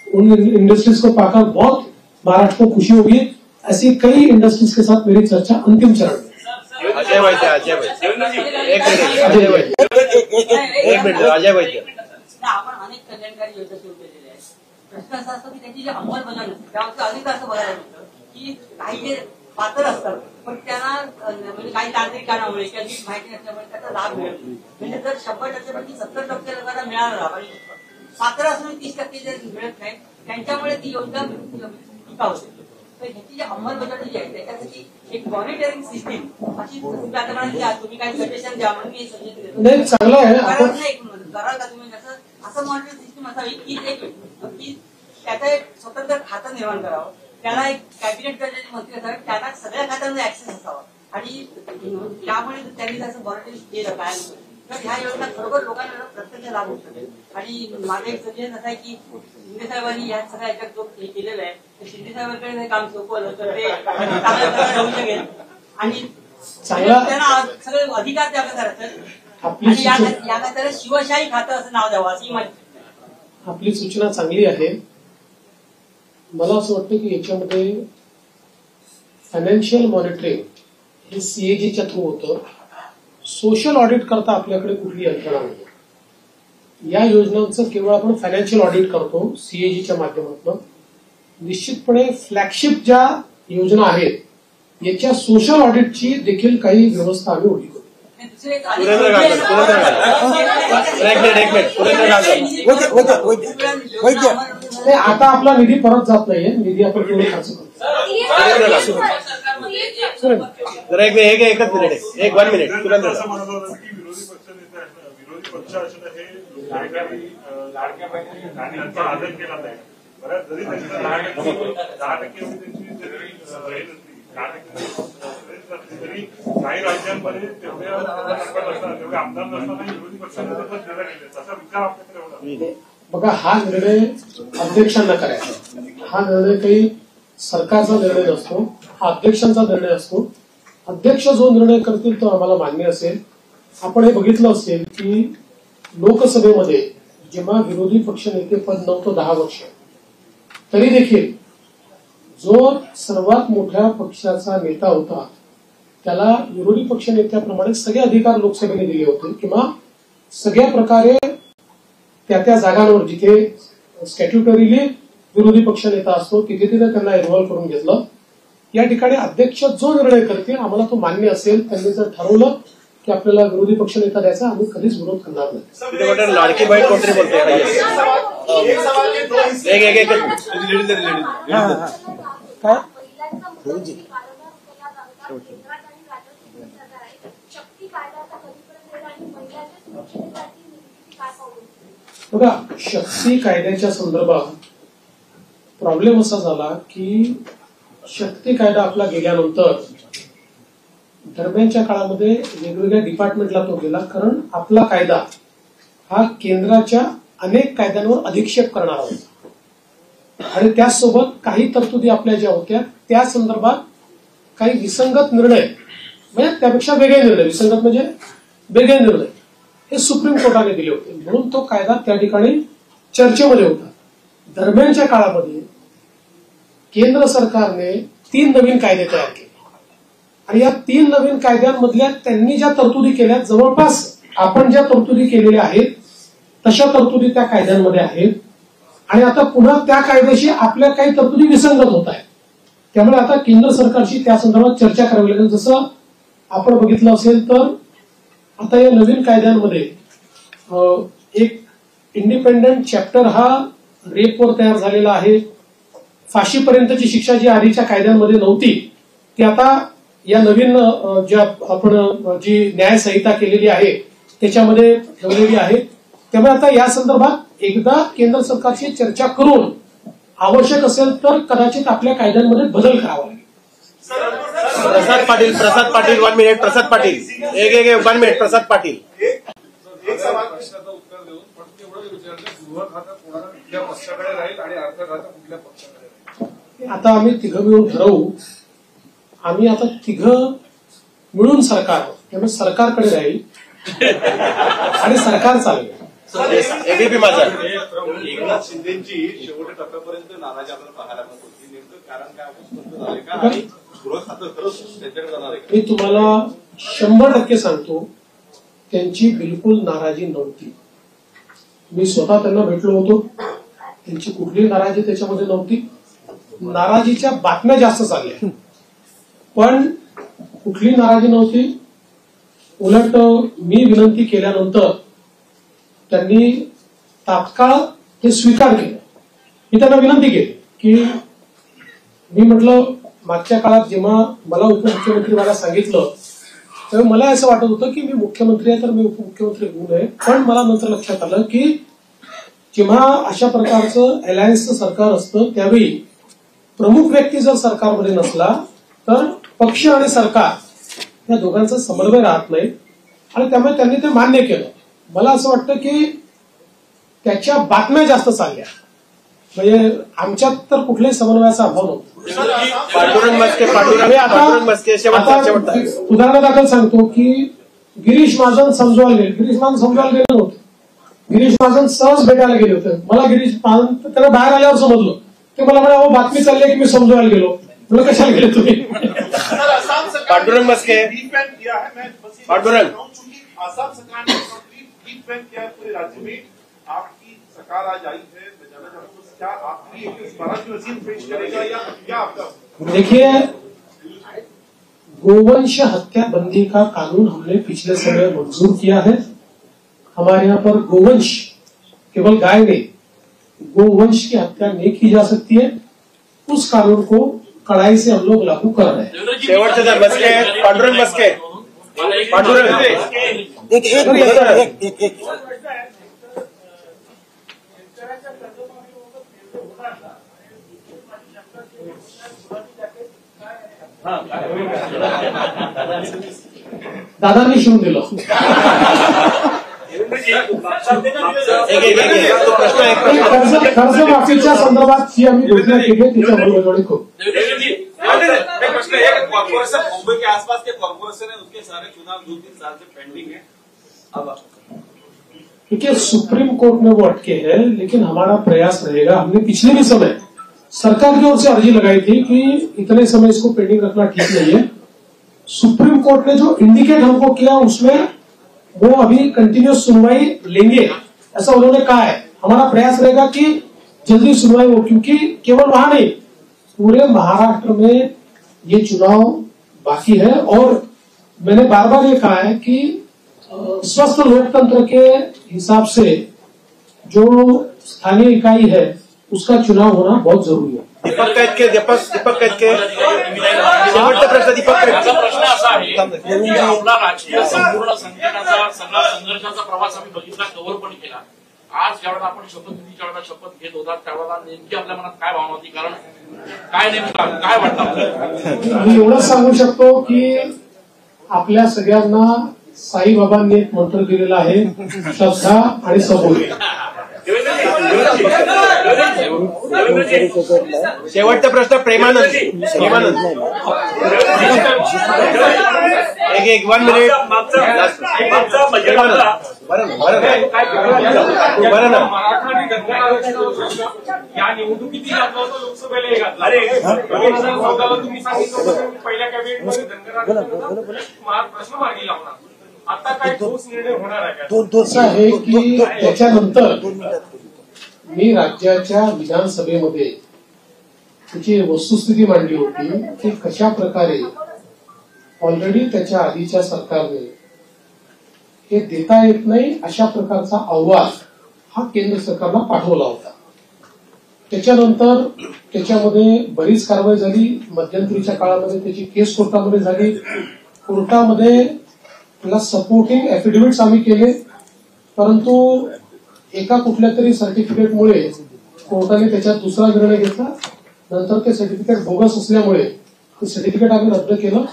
उन इंडस्ट्रीज को पाकर बहुत महाराष्ट्र को खुशी होगी, ऐसी कई इंडस्ट्रीज के साथ मेरी चर्चा अंतिम चरण में. अजय भाई आपण अनेक कल्याणकारी योजना सुरू केलेल्या आहेत. प्रश्न असा असतो की त्याची जी अंमलबजावणी असते त्यावरती अधिक असं बघायला मिळतं की काही जे पात्र असतात पण त्यांना म्हणजे काही तांत्रिक कारणामुळे किंवा नीट माहिती नसल्यामुळे त्याचा लाभ मिळत नाही. म्हणजे जर 100% पैकी 70% लोकांना मिळाला आणि पात्र असून 30% जर मिळत नाही त्यांच्यामुळे ती योजना टिकाऊ होते. तर ह्याची जी अंमलबजावणी जी आहे त्याच्यासाठी एक मॉनिटरिंग सिस्टीम अशी तुम्ही काही सजेशन द्या म्हणून मी सजेशन देतो. चांगलं आहे कराल का तुम्ही? असं मॉनिटरिंग सिस्टीम असावी की त्याचं एक स्वतंत्र खातं निर्माण करावं, त्याला एक कॅबिनेट दर्जाचे मंत्री असावे, त्यांना सगळ्या खात्यांना ऍक्सेस असावा आणि त्यामुळे त्यांनी त्याचं मॉनिटरिंग केलं काय तर ह्या योजना खरोखर लोकांना प्रत्यक्ष लाभ होऊ शकेल. आणि माझं एक सजेशन असं आहे की शिंदे साहेबांनी या सगळ्या याच्यात जो हे केलेलं आहे तर शिंदे साहेबांकडे हे काम सोपवलं तर ते चांगल्या प्रकारे होऊ शकेल आणि त्यांना सगळे अधिकार द्यावे करायचं आणि या खात्याला शिवशाही खातं असं नाव द्यावं अशी माझी. आपली सूचना चांगली आहे. मला असं वाटतं की याच्यामध्ये फायनान्शियल मॉनिटरिंग हे सीएजीच्या थ्रू होतं. सोशल ऑडिट करता आपल्याकडे कुठली यंत्रणा नाही. या योजनांचं केवळ आपण फायनान्शियल ऑडिट करतो सीएजीच्या माध्यमातून. निश्चितपणे फ्लॅगशिप ज्या योजना आहेत याच्या सोशल ऑडिटची देखील काही व्यवस्था आम्ही उभी करू. आता आपला निधी परत जात नाहीये, निधी आपण पूर्ण खर्च करतो. एकच मिनिट, एक 1 मिनिट. विरोधी पक्ष असणं हे लाडक्या बहिणींचा आदर केला नाही. बऱ्याच जरी 10% तरी काही राज्यांमध्ये तेवढ्या आमदार नसताना विरोधी पक्षाने तसा विचार आपल्याकडे होता. बघा, हा निर्णय अध्यक्षांना करायचा. हा निर्णय काही सरकारचा निर्णय नसतो, हा अध्यक्षांचा निर्णय असतो. अध्यक्ष जो निर्णय करतील तो आम्हाला मान्य असेल. आपण हे बघितलं असेल की लोकसभेमध्ये जेव्हा विरोधी पक्षनेते पद नव्हतं 10 वर्ष, तरी देखील जो सर्वात मोठ्या पक्षाचा नेता होता त्याला विरोधी पक्षनेत्याप्रमाणे सगळे अधिकार लोकसभेने दिले होते किंवा सगळ्या प्रकारे त्या जागांवर जिथे स्टॅट्युटरीली विरोधी पक्षनेता असतो तिथे त्यांना इन्व्हॉल्व्ह करून घेतलं. या ठिकाणी अध्यक्ष जो निर्णय करतील आम्हाला तो मान्य असेल. त्यांनी जर ठरवलं की आपल्याला विरोधी पक्षनेता द्यायचा, आम्ही कधीच विरोध करणार नाही. लाडकी बहीण कोणतरी बोलते बघा, शक्ती कायद्याच्या संदर्भात प्रॉब्लेम असा झाला की शक्ती कायदा आपला गेल्यानंतर दरम्यानच्या काळामध्ये वेगवेगळ्या डिपार्टमेंटला तो गेला, कारण आपला कायदा हा केंद्राच्या अनेक कायद्यांवर अधिक्षेप करणारा होता आणि त्याचसोबत काही तरतुदी आपल्या ज्या होत्या त्या संदर्भात काही विसंगत निर्णय, म्हणजे त्यापेक्षा वेगळे निर्णय, विसंगत म्हणजे वेगळे निर्णय हे सुप्रीम कोर्टाने दिले होते. म्हणून तो कायदा त्या ठिकाणी चर्चेमध्ये होता. दरम्यानच्या काळामध्ये केंद्र सरकारने 3 नवीन कायदे तयार केले आणि या 3 नवीन कायद्यांमधल्या त्यांनी ज्या तरतुदी केल्या जवळपास आपण ज्या तरतुदी केलेल्या आहेत तशा तरतुदी त्या कायद्यांमध्ये आहेत आणि आता पुन्हा त्या कायद्याशी आपल्या काही तरतुदी विसंगत होत आहेत. त्यामुळे आता केंद्र सरकारशी त्या संदर्भात चर्चा करावी लागेल. जसं आपण बघितलं असेल तर आता या नवीन कायद्यांमध्ये एक इंडिपेंडंट चॅप्टर हा रेपवर तयार झालेला आहे. फाशीपर्यंतची शिक्षा जी आधीच्या कायद्यांमध्ये नव्हती ती आता या नवीन ज्या आपण जी न्यायसंहिता केलेली आहे त्याच्यामध्ये ठेवलेली आहे. त्यामुळे आता या संदर्भात एकदा केंद्र सरकारशी चर्चा करून आवश्यक असेल तर कदाचित आपल्या कायद्यांमध्ये बदल करावा लागेल. प्रसाद पाटील 1 मिनिट. प्रसाद पाटील एक 1 मिनिट. प्रसाद पाटील एक प्रश्नाचं उत्तर देऊन फक्त एवढं विचारलं, गृह खातं कोणाला कुठल्या पक्षाकडे राहील आणि अर्थ खातं कुठल्या पक्षाकडे राहील? आता आम्ही तिघं मिळून ठरवू. आम्ही आता तिघं मिळून सरकार, त्यामुळे सरकारकडे राहील आणि सरकार चालेल. एबीपी माझा एकनाथ शिंदेची शेवटच्या टप्प्यापर्यंत नाराजी आपल्याला पाहायला मिळत होती. नेमकं कारण काय स्पष्ट झाले का आणि गृह खातं खरंच त्यांच्याकडे जाणार आहे? मी तुम्हाला 100% सांगतो, त्यांची बिलकुल नाराजी नव्हती. मी स्वतः त्यांना भेटलो होतो, त्यांची कुठलीही नाराजी त्याच्यामध्ये नव्हती. नाराजीच्या बातम्या जास्त चालल्या पण कुठली नाराजी नव्हती. उलट मी विनंती केल्यानंतर त्यांनी तात्काळ ते स्वीकार केलं. मी त्यांना विनंती केली की मी म्हटलं मागच्या काळात जेव्हा मला उपमुख्यमंत्री मला सांगितलं तेव्हा मला असं वाटत होतं की मी मुख्यमंत्री आहे तर मी उपमुख्यमंत्री होऊ नये. पण मला नंतर लक्षात आलं की जेव्हा अशा प्रकारचं अलायन्सचं सरकार असतं त्यावेळी प्रमुख व्यक्ती जर सरकारमध्ये नसला तर पक्ष आणि सरकार या दोघांचा समन्वय राहत नाही आणि त्यामुळे त्यांनी ते मान्य केलं. मला असं वाटतं की त्याच्या बातम्या जास्त चालल्या, म्हणजे आमच्यात तर कुठल्याही समन्वयाचा अभाव नव्हता. उदाहरणादाखल सांगतो की गिरीश महाजन समजवायला गेले नव्हते. गिरीश महाजन सहज भेटायला गेले होते. मला गिरीश महाजन त्याला बाहेर आल्यावर समजलं. ते मला म्हणाले बातमी चालली आहे की मी समजवायला गेलो. मला कशाला गेले तुम्ही? पांडुरंग मस्के आसाम सरकार ने डीप बैंक किया है पूरे राज्य में आपकी सरकार आज आई है, मैं जानना चाहता हूँ क्या आपकी 12वीं वसीयत पेश करेगा या क्या आपका? देखिए, गोवंश हत्या बंदी का कानून हमने पिछले समय मंजूर किया है। हमारे यहाँ पर गोवंश केवल गाय नहीं, गोवंश की हत्या नहीं की जा सकती है। उस कानून को कड़ाई से हम लोग लागू कर रहे हैं। शेवटचे जर बसके पांडुरंग बसके एक दादांनी शिवून दिलं. कर्जमाफीच्या संदर्भात जी आम्ही घोषणा केली आहे त्याच्याबरोबर खूप मुंबई के आसपास के कॉर्पोरेशन है, उसके सारे चुनाव 2-3 साल से पेंडिंग है। अब देखिए, सुप्रीम कोर्ट में वो अटके हैं, लेकिन हमारा प्रयास रहेगा। हमने पिछले भी समय सरकार की ओर से अर्जी लगाई थी कि इतने समय इसको पेंडिंग रखना ठीक नहीं है। सुप्रीम कोर्ट ने जो इंडिकेट हमको किया उसमें वो अभी कंटिन्यूस सुनवाई लेंगे, ऐसा उन्होंने कहा है। हमारा प्रयास रहेगा कि जल्दी सुनवाई हो, क्योंकि केवल वहां नहीं, पूरे महाराष्ट्र में ये चुनाव बाकी है। और मैंने बार बार ये कहा है कि स्वस्थ लोकतंत्र के हिसाब से जो स्थानीय इकाई है उसका चुनाव होना बहुत जरूरी है. दीपक कैतके शेवटचा प्रश्न दीपक कैतके. प्रश्न असा आहे की आपला राजकीय संपूर्ण संघटनाचा सगळा संघर्षाचा प्रवास आम्ही बघितला, कव्हर पण केला. आज ज्यावेळेला आपण शपथविधीच्या वेळेला शपथ घेत होता त्यावेळेला नेमकी आपल्या मनात काय भावना होती, कारण काय नेमकं काय वाटतं? मी एवढंच सांगू शकतो की आपल्या सगळ्यांना साईबाबांनी एक मंत्र दिलेला आहे, श्रद्धा आणि सबुरी. शेवटचा प्रश्न प्रेमानंद एक 1 मिनिट. बरं ना या निवडणुकीची लोकसभेला घातला तुम्ही सांगितलं पहिल्या कॅबिनेटमध्ये धनगरांना प्रश्न मार्गी लावणार. आता काय ठोस निर्णय होणार आहे? असं आहे की त्याच्यानंतर मी राज्याच्या विधानसभेमध्ये त्याची वस्तुस्थिती मांडली होती की कशा प्रकारे ऑलरेडी त्याच्या आधीच्या सरकारने हे देता येत नाही अशा प्रकारचा अहवाल हा केंद्र सरकारला पाठवला होता. त्याच्यानंतर त्याच्यामध्ये बरीच कारवाई झाली. मध्यंतरीच्या काळामध्ये त्याची केस कोर्टामध्ये झाली. कोर्टामध्ये त्याला सपोर्टिंग एफिडेव्हिट्स आम्ही केले, परंतु एका कुठल्या तरी सर्टिफिकेटमुळे कोर्टाने त्याच्यात दुसरा निर्णय घेतला. नंतर ते सर्टिफिकेट बोगस असल्यामुळे ते सर्टिफिकेट आम्ही रद्द केलं.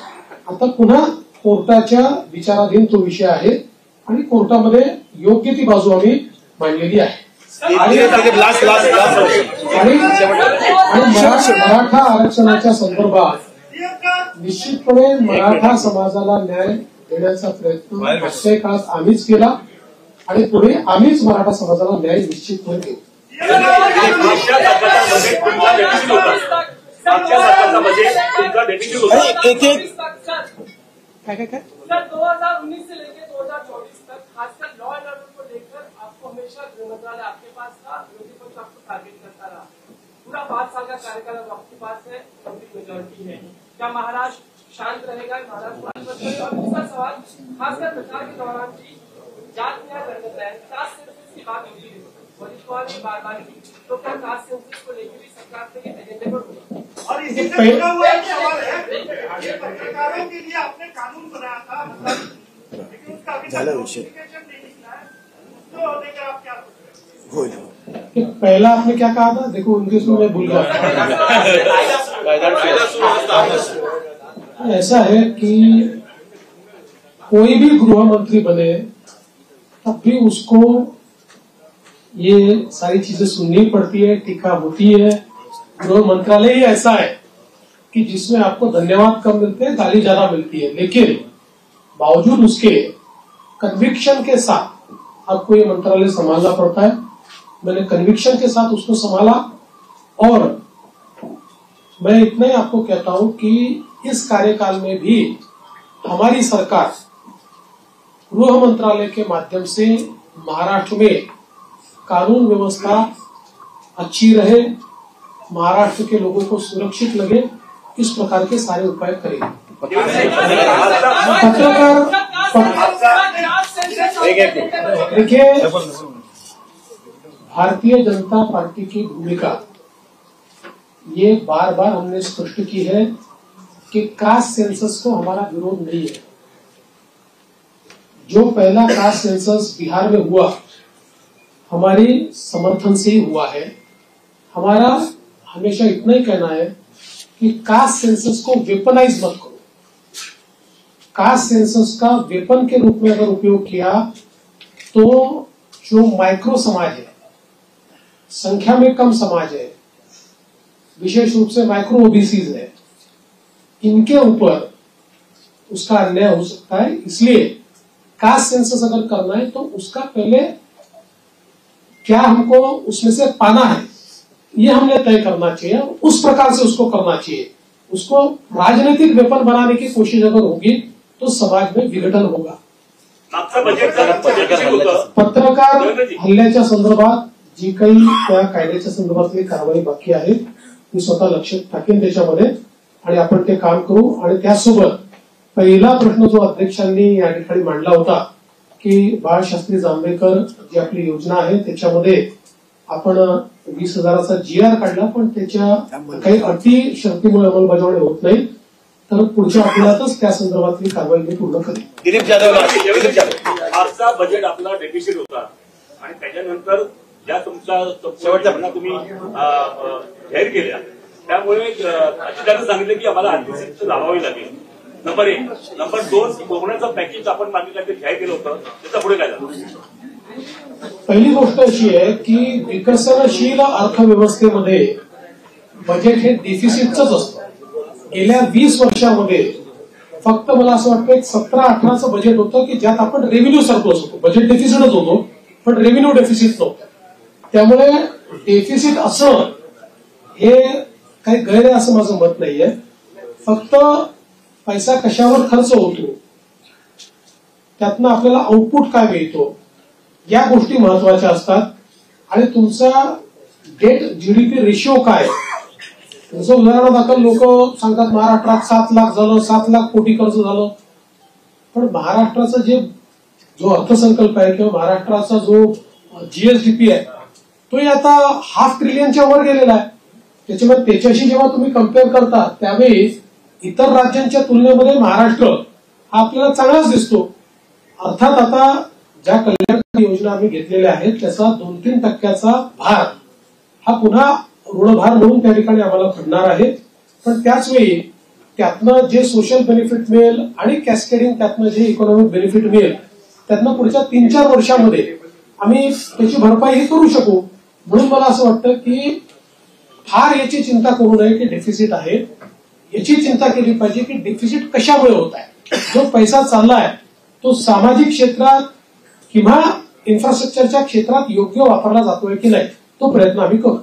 आता पुन्हा कोर्टाच्या विचाराधीन तो विषय आहे आणि कोर्टामध्ये योग्य ती बाजू आम्ही मांडलेली आहे. आणि मराठा आरक्षणाच्या संदर्भात निश्चितपणे मराठा समाजाला न्याय देण्याचा प्रयत्न मागच्या काळात आम्हीच केला आणि पुढे आम्हीच मराठा समाजाला न्याय निश्चितपणे देऊ. काय 2019 से लेकर 2024 तक खासकर लॉ एंड ऑर्डर को लेकर आपको हमेशा गृह मंत्रालय आपके पास था, विरोधी पक्ष आपको टारगेट करता रहा. पूरा 5 साल का कार्यकाल आपके पास है, मेजोरिटी है. क्या महाराष्ट्र शांत रहेगा? महाराष्ट्र. और दूसरा सवाल, खासकर प्रचार के दौरान भी जात न्याय लड़कता है, कास्ट सेंसस की बात होती है, वरिष्ठवाद ने बार बार की, तो क्या कास्ट सेंसस को लेकर भी सरकार के एजेंडे पर होगी? और इसी से जुड़ा हुआ एक सवाल है, ये पत्रकारों के लिए आपने कानून बनाया था, लेकिन उसका अभी तक नोटिफिकेशन नहीं निकला है, उसको लेकर आप क्या पहला आपने क्या कहा था? देखो उनके सुन में भूल गया. ऐसा है कि कोई भी गृह मंत्री बने तब भी उसको ये सारी चीजें सुननी पड़ती है, टीका होती है. गृह मंत्रालय ही ऐसा है कि जिसमें आपको धन्यवाद कम मिलते हैं, गाली ज्यादा मिलती है, लेकिन बावजूद उसके कन्विक्शन के साथ आपको ये मंत्रालय संभालना पड़ता है. मैंने कन्विक्शन के साथ उसको संभाला और मैं इतना ही आपको कहता हूं कि इस कार्यकाल में भी हमारी सरकार गृह मंत्रालय के माध्यम से महाराष्ट्र में कानून व्यवस्था अच्छी रहे, महाराष्ट्र के लोगों को सुरक्षित लगे, इस प्रकार के सारे उपाय करेंगे। देखिए, भारतीय जनता पार्टी की भूमिका ये बार बार हमने स्पष्ट की है कि कास्ट सेंसस को हमारा विरोध नहीं है। जो पहला कास्ट सेंसस बिहार में हुआ हमारी समर्थन से ही हुआ है। हमारा हमेशा इतना ही कहना है कि कास्ट सेंसस को वेपनाइज मत करो। कास्ट सेंसस का वेपन के रूप में अगर उपयोग किया तो जो माइक्रो समाज है, संख्या में कम समाज है, विशेष रूप से माइक्रो ओबीसीज है, इनके ऊपर उसका अन्याय हो सकता है। इसलिए कास्ट सेंसस अगर करना है तो उसका पहले क्या हमको उसमें से पाना है ये हमने तय करना चाहिए, उस प्रकार से उसको करना चाहिए। उसको राजनीतिक वेपन बनाने की कोशिश अगर होगी तो समाज में विघटन होगा। पत्रकार हल्ल्याच्या संदर्भात जी काही त्या कायद्याच्या संदर्भातली कारवाई बाकी आहे ती स्वतः लक्ष टाकेन त्याच्यामध्ये आणि आपण ते काम करू। आणि त्यासोबत पहिला प्रश्न जो अध्यक्षांनी या ठिकाणी मांडला होता की बाळशास्त्री जांभेकर जी आपली योजना आहे त्याच्यामध्ये आपण 20,000चा GR काढला, पण त्याच्या काही अटी शर्तीमुळे अंमलबजावणी होत नाही, तर पुढच्या आठवड्यातच त्या संदर्भातली कारवाई मी पूर्ण करेन। दिलीप जाधव, आजचा बजेट आपला डेफिसिट होता आणि त्याच्यानंतर ज्या तुमच्या शेवटच्या तुम्ही जाहीर केल्या त्यामुळे अधिकाऱ्यांनी सांगितलं की आम्हाला आर्थिक स्थिती लावावी लागेल। नंबर 1, नंबर 2, कोकणाचं पॅकेज आपण मागितलं ते जाहीर केलं होतं, त्याचा पुढे काय झालं? पहिली गोष्ट अशी आहे की विकसनशील अर्थव्यवस्थेमध्ये बजेट हे डेफिसिटच असतं। गेल्या 20 वर्षामध्ये फक्त मला असं वाटतं 17-18चं बजेट होतं की ज्यात आपण रेव्हेन्यू सरप्लस होतो, बजेट डेफिसिटच होतो पण रेव्हेन्यू डेफिसिट नव्हतं। त्यामुळे डेफिसिट असणं हे काही गैर आहे असं माझं मत नाहीये। फक्त पैसा कशावर खर्च होतो त्यातनं आपल्याला आउटपुट काय मिळतो या गोष्टी महत्वाच्या असतात। आणि तुमचा डेट GDP रेशिओ काय, तुमचं उदाहरणादाखल लोक सांगतात महाराष्ट्रात 7 लाख झालं, 7 लाख कोटी खर्च झालं, पण महाराष्ट्राचा जो अर्थसंकल्प आहे किंवा महाराष्ट्राचा जो GSDP आहे तो आता ½ ट्रिलियनच्या वर गेलेला आहे। त्याच्यामुळे त्याच्याशी जेव्हा तुम्ही कम्पेअर करता त्यावेळी इतर राज्यांच्या तुलनेमध्ये महाराष्ट्र हा आपल्याला चांगलाच दिसतो। अर्थात आता ज्या कल्याणकारी योजना आम्ही घेतलेल्या आहेत त्याचा 2-3% भार हा पुन्हा ऋणभार म्हणून त्या ठिकाणी आम्हाला पडणार आहे, पण त्याच वेळी त्यातनं जे सोशल बेनिफिट मिळेल आणि कॅस्केडिंग त्यातनं जे इकॉनॉमिक बेनिफिट मिळेल त्यातनं पुढच्या 3-4 वर्षामध्ये आम्ही त्याची भरपाई करू शकू। म्हणून मला असं वाटतं की फार याची चिंता करू नये की डेफिसिट आहे, याची चिंता केली पाहिजे की डेफिसिट कशामुळे होत आहे। जो पैसा चाललाय तो सामाजिक क्षेत्रात किंवा इन्फ्रास्ट्रक्चरच्या क्षेत्रात योग्य वापरला जातोय की नाही तो प्रयत्न आम्ही करू।